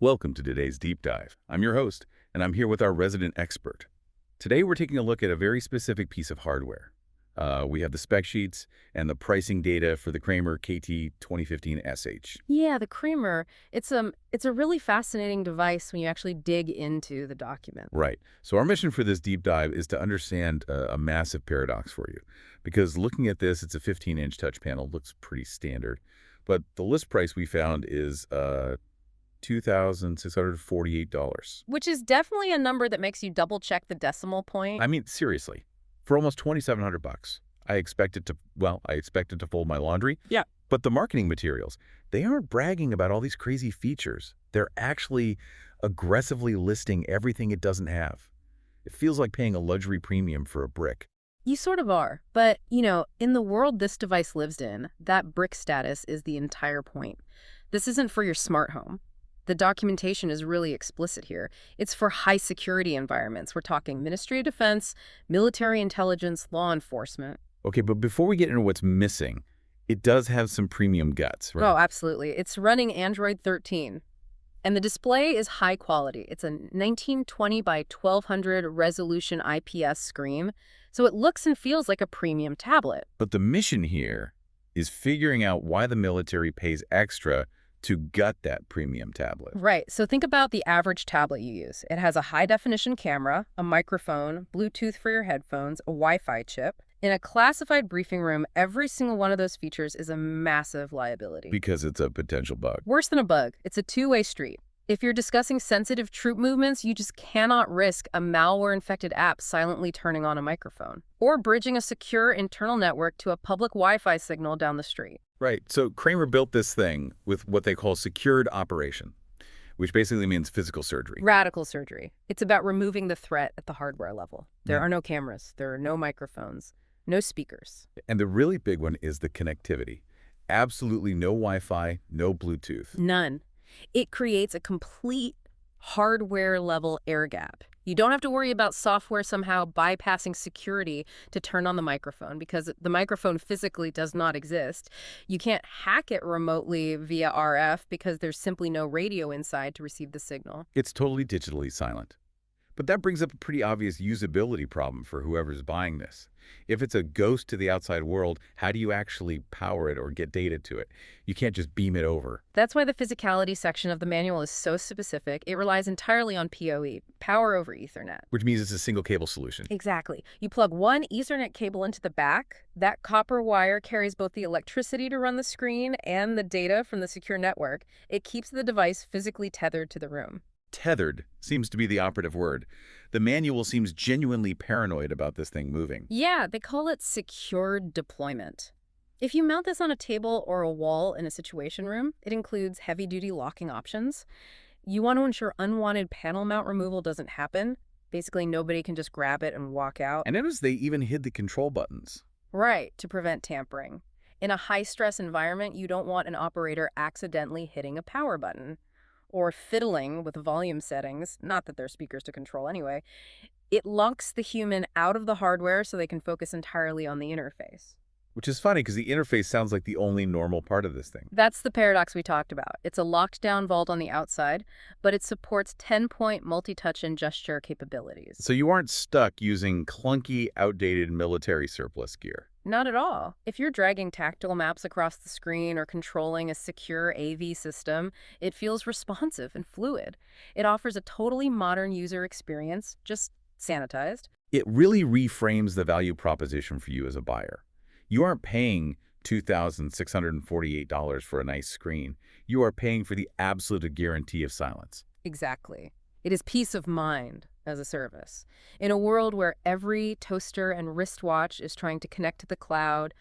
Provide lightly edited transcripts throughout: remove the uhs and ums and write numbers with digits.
Welcome to today's deep dive. I'm your host, and I'm here with our resident expert. Today, we're taking a look at a very specific piece of hardware. We have the spec sheets and the pricing data for the Kramer KT-2015SH. Yeah, the Kramer, it's a really fascinating device when you actually dig into the document. Right. So our mission for this deep dive is to understand a massive paradox for you. Because looking at this, it's a 15-inch touch panel, looks pretty standard. But the list price we found is $2,648. Which is definitely a number that makes you double check the decimal point. I mean, seriously, for almost $2,700, I expect it to fold my laundry. Yeah. But the marketing materials, they aren't bragging about all these crazy features. They're actually aggressively listing everything it doesn't have. It feels like paying a luxury premium for a brick. You sort of are. But, in the world this device lives in, that brick status is the entire point. This isn't for your smart home. The documentation is really explicit here. It's for high security environments. We're talking Ministry of Defense, military intelligence, law enforcement. Okay, but before we get into what's missing, it does have some premium guts, right? Oh, absolutely. It's running Android 13. And the display is high quality. It's a 1920 by 1200 resolution IPS screen, so it looks and feels like a premium tablet. But the mission here is figuring out why the military pays extra to gut that premium tablet. Right. So think about the average tablet you use. It has a high-definition camera, a microphone, Bluetooth for your headphones, a Wi-Fi chip. In a classified briefing room, every single one of those features is a massive liability. Because it's a potential bug. Worse than a bug, it's a two-way street. If you're discussing sensitive troop movements, you just cannot risk a malware-infected app silently turning on a microphone or bridging a secure internal network to a public Wi-Fi signal down the street. Right. So Kramer built this thing with what they call secured operation, which basically means physical surgery. Radical surgery. It's about removing the threat at the hardware level. There are no cameras. There are no microphones. No speakers. And the really big one is the connectivity. Absolutely no Wi-Fi, no Bluetooth. None. It creates a complete hardware-level air gap. You don't have to worry about software somehow bypassing security to turn on the microphone because the microphone physically does not exist. You can't hack it remotely via RF because there's simply no radio inside to receive the signal. It's totally digitally silent. But that brings up a pretty obvious usability problem for whoever's buying this. If it's a ghost to the outside world, how do you actually power it or get data to it? You can't just beam it over. That's why the physicality section of the manual is so specific. It relies entirely on PoE, power over Ethernet. Which means it's a single cable solution. Exactly. You plug one Ethernet cable into the back. That copper wire carries both the electricity to run the screen and the data from the secure network. It keeps the device physically tethered to the room. Tethered seems to be the operative word. The manual seems genuinely paranoid about this thing moving. Yeah, they call it secured deployment. If you mount this on a table or a wall in a situation room, it includes heavy-duty locking options. You want to ensure unwanted panel mount removal doesn't happen. Basically, nobody can just grab it and walk out. And notice they even hid the control buttons. Right, to prevent tampering. In a high-stress environment, you don't want an operator accidentally hitting a power button or fiddling with volume settings, not that they're speakers to control anyway. It locks the human out of the hardware so they can focus entirely on the interface. Which is funny because the interface sounds like the only normal part of this thing. That's the paradox we talked about. It's a locked-down vault on the outside, but it supports 10-point multi-touch and gesture capabilities. So you aren't stuck using clunky, outdated military surplus gear. Not at all. If you're dragging tactile maps across the screen or controlling a secure AV system, it feels responsive and fluid. It offers a totally modern user experience, just sanitized. It really reframes the value proposition for you as a buyer. You aren't paying $2,648 for a nice screen. You are paying for the absolute guarantee of silence. Exactly. It is peace of mind as a service. In a world where every toaster and wristwatch is trying to connect to the cloud,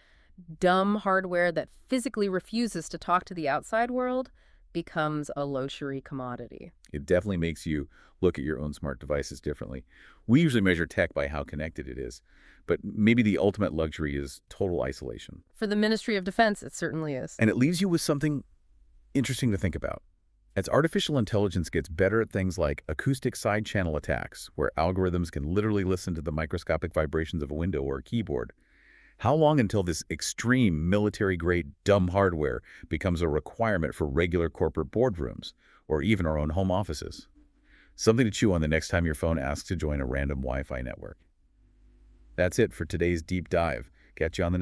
dumb hardware that physically refuses to talk to the outside world becomes a luxury commodity. It definitely makes you look at your own smart devices differently. We usually measure tech by how connected it is, but maybe the ultimate luxury is total isolation. For the Ministry of Defense, it certainly is. And it leaves you with something interesting to think about. As artificial intelligence gets better at things like acoustic side channel attacks, where algorithms can literally listen to the microscopic vibrations of a window or a keyboard, how long until this extreme military-grade dumb hardware becomes a requirement for regular corporate boardrooms, or even our own home offices. Something to chew on the next time your phone asks to join a random Wi-Fi network. That's it for today's deep dive. Catch you on the next